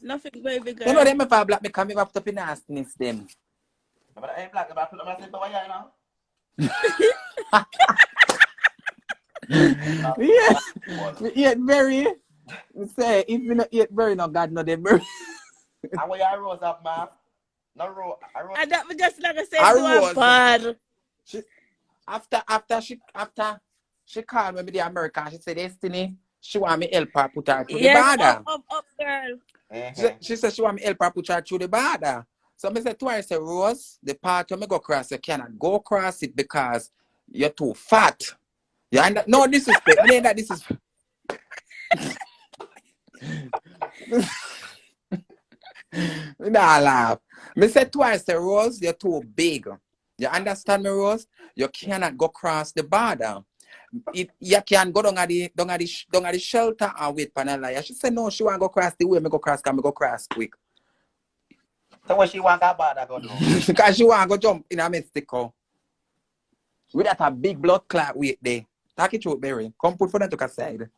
Nothing, baby girl. You know them if I black me come up to nastiness them. But I ain't black, but I'm not saying now. Yeah. Yeah, very. Say if you not eat very, no God no them very. And where you rose up, man? No rose. And that was just like I said, do a bad. After she called me the American, she said Destiny, she want me help her put her through the border. Up, girl. She said she want me help her put her through the border. So I said to her, I said, Rose, the part when me go across, you cannot go across it because you're too fat. You no disrespect. Me that this is. Nah, laugh. Me said to her, I said, Rose, you're too big. You understand me, Rose? You cannot go across the border. You can go down at the shelter and wait for her. She said, no, she want to go across the way. Me go across, can me go across quick. So what she want that border go do? Because she want to go jump in a Mexico. With that a big blood clot weight there. Talk it through, Barry. Come put for them to the side.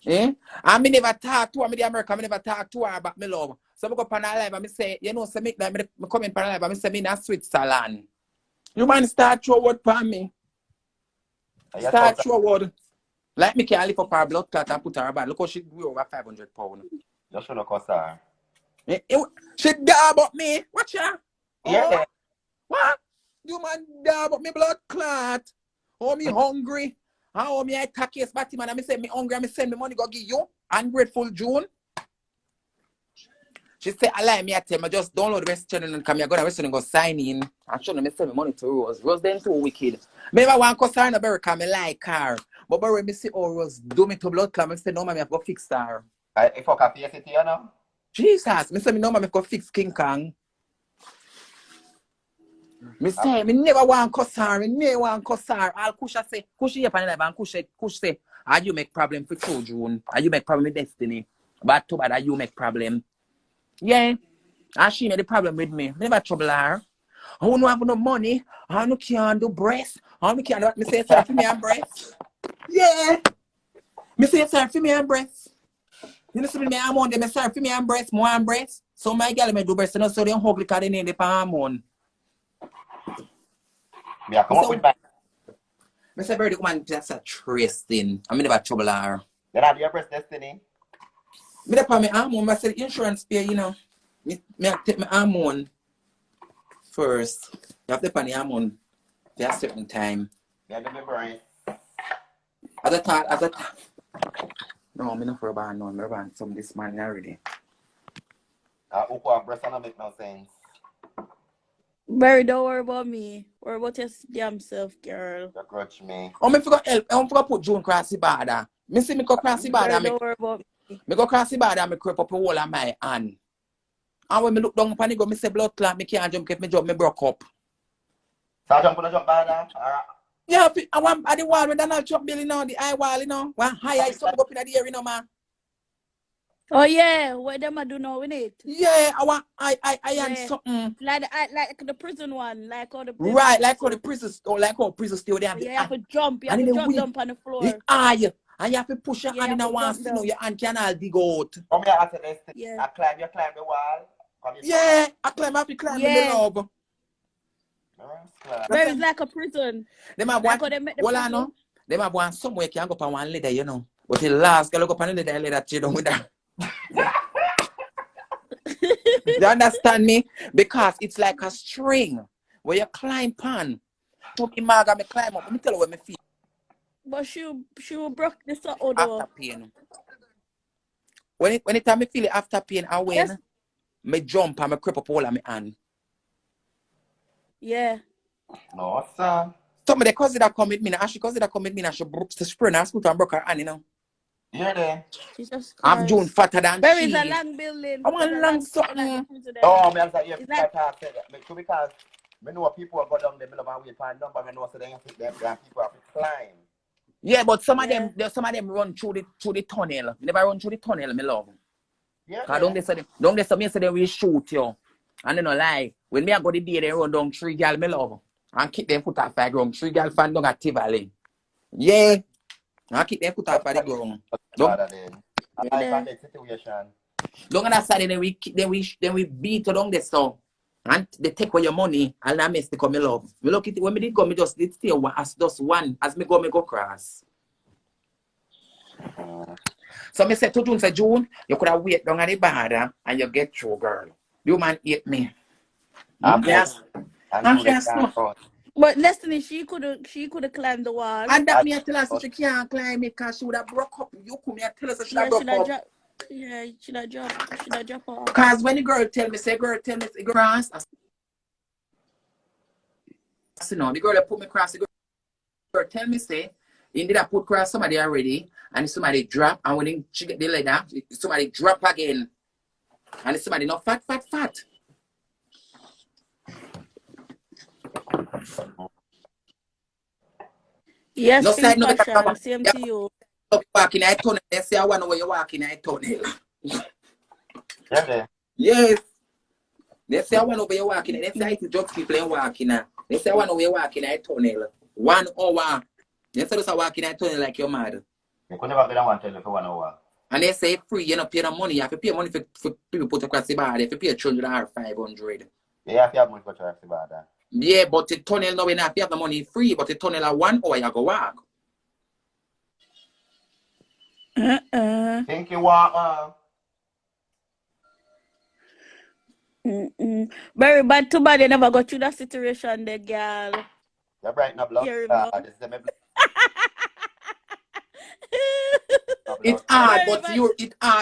Eh? I me never talk to her, me the American, I never talk to her about me love. So I go on her live and I say, you know, so me come in on her live and I say, me in Switzerland. You man start throw word for me. Start throw word. Like me can lift up her blood clot and put her back. Look how she grew over 500 pounds. You should look her. She die about me. Watch her. Yeah. Oh, what? You man die about me blood clot. Oh, me hungry. How me I attack case batty man and I say me hungry and I send me money go give you. Ungrateful June. She say I lie me I tell me just download the West channel and come here go to West channel and go sign in. And show them me send me money to Rose. Rose then too wicked. Maybe I want to sign a berry because I like her. But when me see oh Rose do me to blood clot, I say no man I have to fix her. If I can face it here now. Jesus, me say me no man I have to fix King Kong. Me say, me never want to cuss her, me never want to cuss her. All Kusha say, Kushi up and and Kush say, are you make problem for children? Are you make problem with Destiny? But too bad are you make problem. Yeah. And she made the problem with me. Never trouble her. I don't have no money. I don't can do breast. I don't can do me say sorry for me and breast. Yeah. Me say sorry for me and breast. You know, me I'm on them, me sorry for me and breast, more and breast. So my girl me do breast, so they don't hug because they need the hormone. Yeah, come up with back. Mr. Birdie, woman, that's a trace thing. I mean, about trouble her. Then have your breast Destiny. Me that for my hormone, I said insurance pay, you know. Me take my hormone first. You have to pay the hormone for a certain time. Yeah, let me brain. As a thought. No, I'm not for a band, no. I'm a band some this man already. Ukku and breast don't make no sense. Barry, don't worry about me. Worry about your damn self, girl. You grudge me. Oh, me forgot help. I forgot put June cross the border. Me see me go cross the border. Don't worry about me. Me go cross the border and me creep up the whole of my hand. And when me look down upon it, go, me say blood clot, me can't jump, if me jump, me broke up. So I jump on the jump border? Yeah, I want at the wall with Donald Trump building, you know, the high wall, you know. One high something up in the air, you know, man. Oh yeah, what them I do now with it? Yeah, I am something. Like the prison one, like all the right, like how the prison still there. You have to jump, you have to jump on the floor. And you have to push your hand in a one, you know, your hand can all dig out. Come here after this. Yeah. I climb the wall. Yeah, I climb up, the love. Where is like a prison. Them have one, well, I know. Them have one somewhere you can go up one leather, you know. But the last girl go up on the leather, you don't with that. You understand me? Because it's like a string where you climb on. To me, Marga, me climb up. Let me tell you where me feel. But she will break this out. After pain. When it time me feel it after pain, I win. Me jump and me creep up all of my hand. Yeah. No, sir. Some of the cousin that come with me, and she cousin that come with me, and she broke the sprain and scooter and broke her hand, you know. Yeah, there. I'm June fatter than there is a long building. I want long something. Oh, me answer you because me know people go down there, me love and wait for a number, me know so they have to people have to climb. Yeah, but some of them run through the tunnel. They never run through the tunnel, me love. Yeah. Don't they say me say they will shoot you. And they no lie. When me I go the day they run down 3 girl, me love. And keep them foot off the ground. 3 girl fan down at Tivoli. Yeah. I keep them foot off the ground. I find the situation. Don't understand, then we beat her down the so. And they take away your money and I miss the come love. Me look it when me did go, me just did stay as just one. As me go cross. So me said to June, say June, you could have wait down at the bar and you get through, girl. You man hate me. Yes. And yes, no. But Destiny, she could climb the wall. And that me tell her so she can't climb it because she would have broke up. You come here tell us she have broke up. Yeah, she should drop off. Because when the girl tell me, grass. You know, the girl that put me across, the girl tell me, say, indeed I put across somebody already, and somebody drop, and when she get the leather, somebody drop again. And somebody not fat. Yes, No pink side, no better. same to you. Walking at tunnel, they say I want to know where you're walking at tunnel. Yeah, Yes. They say I want to know where you're walking. They say it's just people walking at. They say I want to know where you're walking at tunnel. 1 hour. They say just walking at tunnel like your mad. you could never be the one tell you for 1 hour. And they say free, you don't pay no money. You have to pay money for people put across the bar. You have to pay 200 or 500. You have to have money for traffic about that. Yeah, but the tunnel now we not have the money free, but the tunnel at 1 hour you go walk. Think you walk, Very bad, too bad they never got through that situation, the girl. You're brighten up blood. This is the It's hard,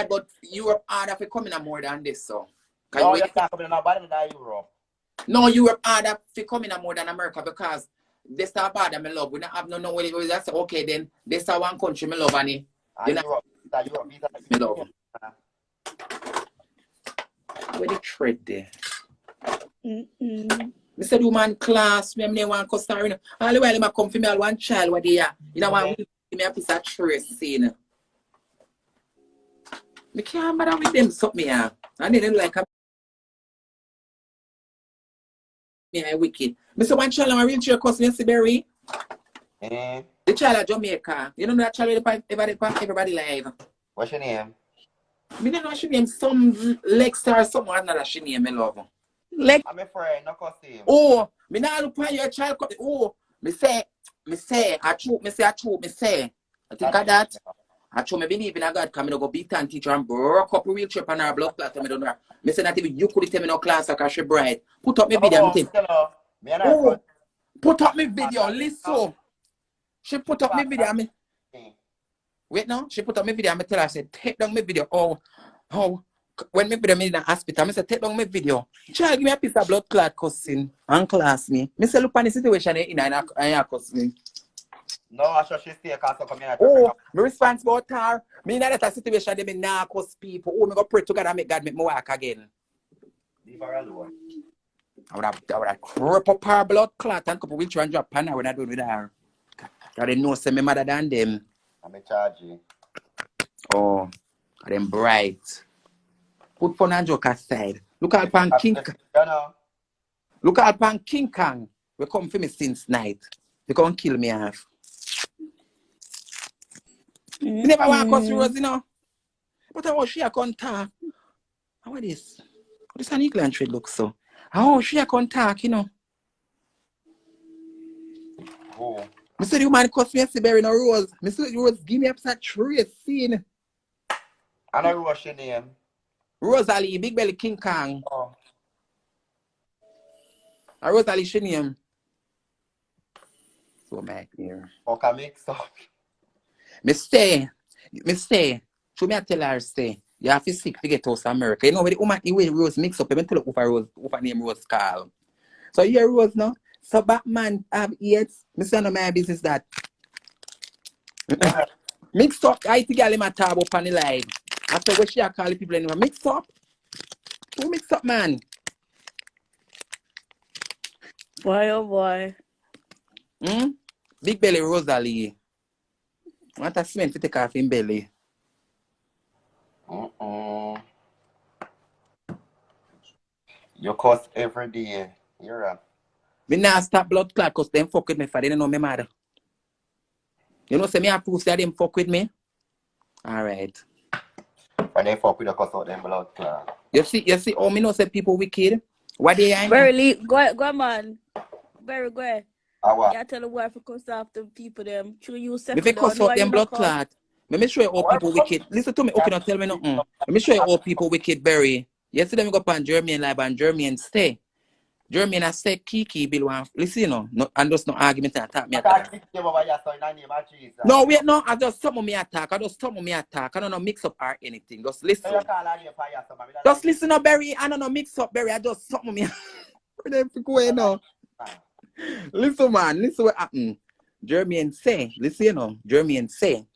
but Europe harder for coming more than this, so. No, you're not coming in bad than Europe. No, Europe harder for coming more than America because this is bad that I love. We don't have no way to say, okay, then this is one country I love, and Europe, me love. Where the thread there? I said, woman class, me want customary. All the while, I come for me, I want child, what they are. You know, want me a piece of trace, you know. I can't bother with them, something here. And they don't like me, I wicked. I said, one child, I'm a real child, customer, Siberi. The child of Jamaica. You know that child, everybody live. What's your name? I don't know she name some Lex or someone another she name, me love. Like, I'm a friend, no costume. Oh, me now look at your child. Oh, me say, I think of that. I true, me believe in a God, come go beat and teacher and broke up a real trip on her blood clot. I don't know. Me say that even you could tell me no class because she bright. Put up me video. Oh, put up me video. Listen. She put up me video. Wait now. She put up me video. I tell her, I said, take down my video. Oh. When me put me in the hospital, I said, take down my video. Child, give me a piece of blood clot cousin and class me. I say, look on the situation in a cousin. No, I sure she stay because come here. Oh, my response about her. Me in that situation, they me nah cause people. Oh, me go pray to God and make God make me walk again. Leave her alone. I would have crop up her blood clot and couple wheelchair and drop pan her when I do with her. Because they know say me mother than them. I'm in charge. Oh, them bright. Put fun and joke aside. Look at Pan King. Look at Pan King Kong. We come for me since night. They can't kill me half. You never want to cross the road, you know. But I want she a contact. How is this? This an England trade look so. How she a contact, you know. Oh. I said you man cost me a berry no rose. I said the rose give me up that tree scene. I know what's your name. Rosealee, Big Belly King Kong. Oh. A Rosealee she name. So back here. Okay, mix up. Me stay. So me I tell her say, you have to sick to get out to America. You know when the woman the way Rose mix up, I tell her over name Rose Carl. So you hear Rose now? So Batman have AIDS. Me say no my business that. Mix up, I think I'll my tab up on the live. After what she call the people anyway. Mix up. Who mix up, man? boy, oh boy. Big belly Rosealee. What a cement to take off in belly. You cuss every day. You're a... Me now stop blood clot because them fuck with me for they don't know me mother. You know, say me approve that them fuck with me? Alright. And they fuck with the cuss out them blood clot. You see, oh, me know say people wicked. What they I know? Barely, go man. Barry, go. What? Yeah, tell the wife to cuss off the people them. True, you Me settle fi down. cuss out Why you them not blood cuss? clot. Me show you all people wicked. Listen to me, okay, now tell me nothing. Let me show you all people wicked, Barry. Yesterday me go up on German live and German stay. German I say Kiki Bill one. Listen, no, and just no argument and attack me attack. No, wait, no, I just some of me attack. I just some of me attack. I don't know mix up or anything. Just listen. Just listen up, Barry. I don't know mix up, Barry. I just some of me. Listen, man. Listen what happened. German say, listen, German say,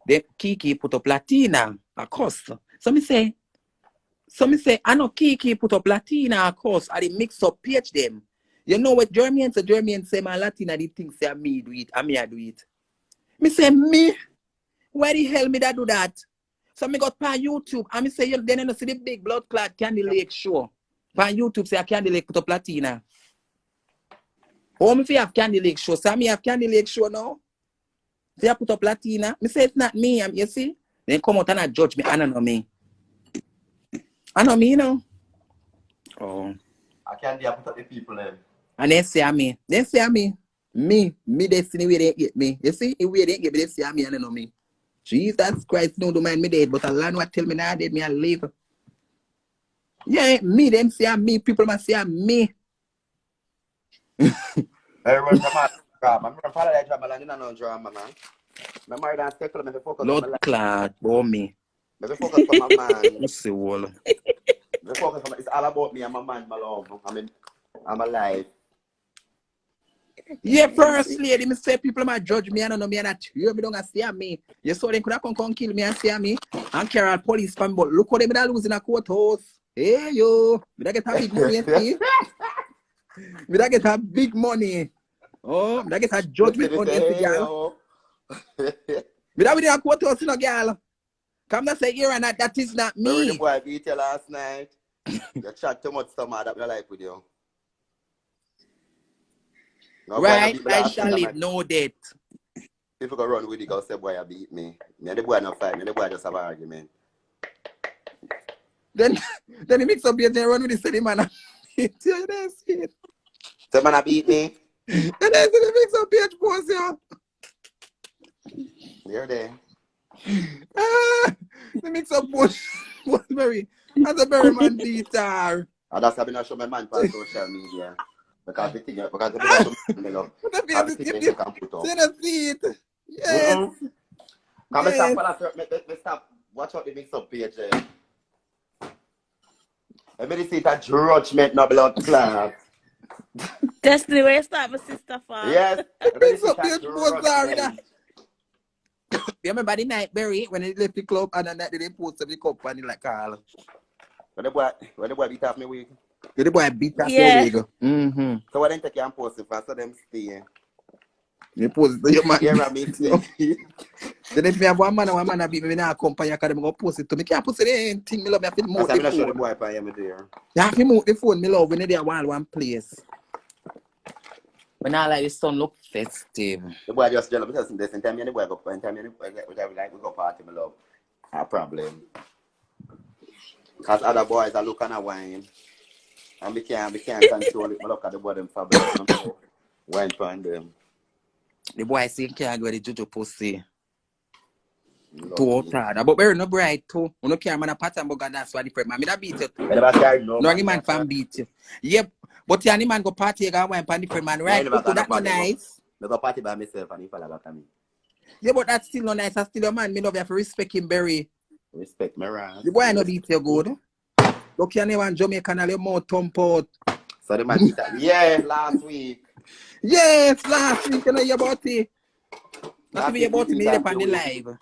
the Kiki put up Latina, of course. So me say, I know Kiki put up Latina, of course. I did mix up page them. You know what German say, my Latina, the things say me do it, and me I do it. Me say, me? Why the hell me that do that? So me got on YouTube, and me say, then you see the big blood clot Candy Lake show. On YouTube say, Candy Lake put up Latina. Oh, me fi have Candy Lake show. So me have Candy Lake show now. If I put up Latina, me say it's not me. You see? Then come out and I judge me. I don't know me. I know me, you know. Oh. I can't put up the people then. And they say me. They say me. Me destiny where they get me. You see? The way they get me, they say me and I know me. Jesus Christ, no, don't mind me dead. But Allah what tell me now dead, me I live. Yeah, me, them say me. People must say me. Everyone come out. I'm proud of that drama, and no drama, man. My married and stickle, me focus Lord on my Clad, oh me. Me focus on my man. You see, wall. Me focus on it's all about me and my man, my love. I mean, I'm alive. Yeah, first lady, me say people might judge me, I don't know me and that you me don't see me. You saw them could have come kill me and see me and carry out police from but look how they me losing a courthouse. Hey yo, me da get a big money, see? Me da get a big money. Oh, me da get a judgment on this girl. Me da with a courthouse, you know, girl. Come to say here and that is not me. The boy beat you last night. You chat too much stomach that I like with you. No, right, I shall live no debt. People go run with you, go say boy, you beat me. Me and the boy not fight, me and the boy just have an argument. Then he mix up here and run with the city man. The man beat me. And then he mix up here post you. You're there. The mix up post Berry. That's a very man beater. And that's how I show my man on social media. Because the thing, because the thing, you can put up. See it. Yes. Come let's stop. Watch out the mix up page there. Let me see that judgment, no blood clot. Destiny, where you start, my sister for? Yes. Mix up page post sorry that. You remember the night, Berry, when he left the club and then they post up the cup and he like Carl. When the boy beat off me wig. The boy beat off Yeah. your wig. So why didn't take you and post it first so them stay? You post it, your man. Yeah, me stay. Then if me have one man I beat me now company because them go post it to me. Can't post it anything, me love me have to move the Show the phone. boy up here, me there. You have to move the phone, me love when they are one place. When I like the sun look festive. The boy just jealous because this time the boy go and time we go party, me love. A problem. Because other boys are looking at wine. And we can't control it. Me look at the boy them fabulous. Wine from them. The boy say can't go the Jojo pussy. Too hard. But very no bright too. You no care man a pattern but that's why the friend man. Me that beat you too. No any man fan beat you. Yep. But the any man go party go wine pan the friend man, right? Ukku, that no nice. Me go party by myself and if I like me. Yeah, but that's still no nice. That's still a man. Me love you have to respect him very. Respect me, right? The boy no beat you good. Look you never Jamaican and your mouth thump out. So the man beat that. Yeah, last week. Yes, last week you know your about it. Not to be about me up on the live.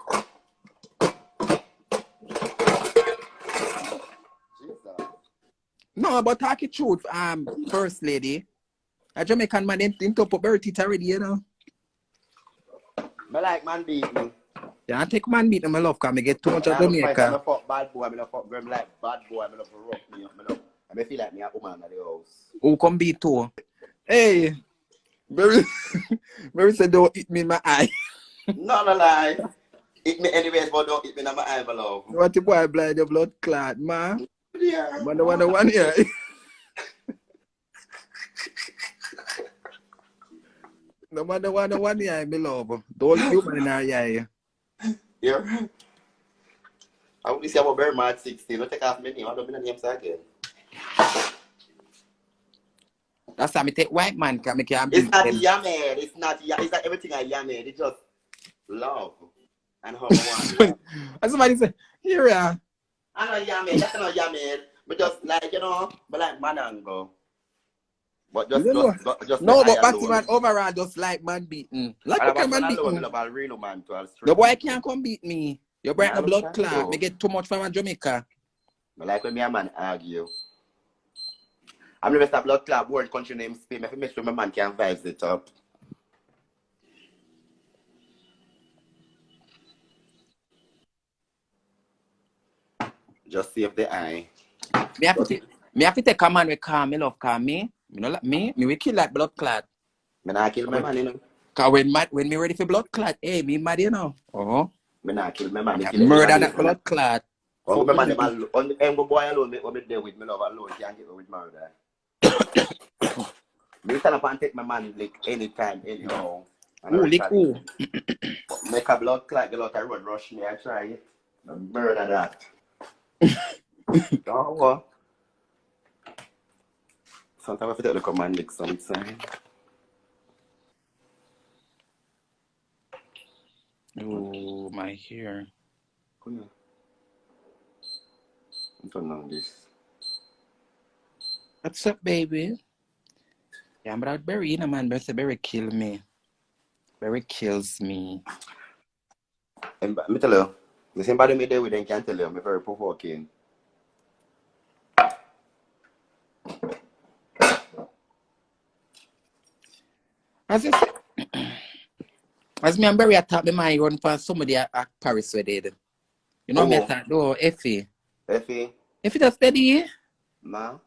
No, but talk it truth, first lady. A Jamaican man didn't top up very teeth already, you know. Me like man beat me. Yeah, I take man beat me love because I get too much of I Jamaica. fuck bad boy, I fuck girl like bad boy, I love to rock me up, I feel like me a woman at the house. Who come beat too? Hey, very said don't hit me in my eye. Not a lie. Eat me anyways, but don't eat me in my eye, my love. What the boy blind your blood clot, man? Yeah. One here. No matter one year, my love. Don't human in our eye. Yeah. I would say I'm a very mad 16. Don't take off my name. I don't mean the name again. That's how me take white man can make you It's beat not them. yummy. It's not everything I yummy. It's just love and how I want. And somebody say, here we are. I'm not yummy. That's not yummy. But just like, but like man and go. But You just, don't know. just me No, I but Batty alone. man overall just like man beaten. Like And you about can man man alone, I beaten. love a real man to all The straight. boy can't come beat me. You break I the love blood that clot. too. Me get too much from Jamaica. I like when me and man argue. I'm the best blood club world country name Spain. I make sure my man can vibes it up. Just save the eye. Me have to take a man with calm, me love calm me. You know like me will kill that blood clot. Me not kill my man, you know. Cause when me ready for blood clot, hey, me mad, you know. Oh. Me not kill my man. Me I kill any man. murder that blood clot. Oh, my man, them alone. On the boy alone, me there with me love alone. Can't get me with murder. Me stand up and take my man like anytime, anyhow. And I Ooh, lick ooh. make a blood clot, get out of road, rush me, I try it. Murder that. Oh, what? Sometimes I have to take the command lick sometime. Oh, my hair. Come here. I don't know this. What's up, baby? Yeah, but that berry, you know, man, but berry kill me. Berry kills me. And me tell you, the same body me there with them can tell you, I'm very provoking. As you say, as me and Barry attack me mind run for somebody at Paris where they did. You know me Oh, attack though, Effie. Effie, Effie just steady. ma,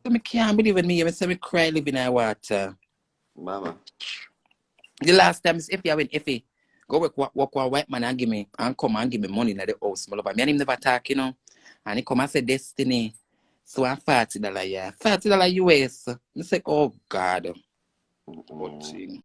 So me can't believe in me. I say me cry living in water. mama. The last time is Effie, I went Effie. Go work with a white man and give me and come and give me money in the house. Me love her. Me and him never talk, you know. And he come and say Destiny. So I'm $40, yeah. $40 US. I say, oh God. Mm-mm.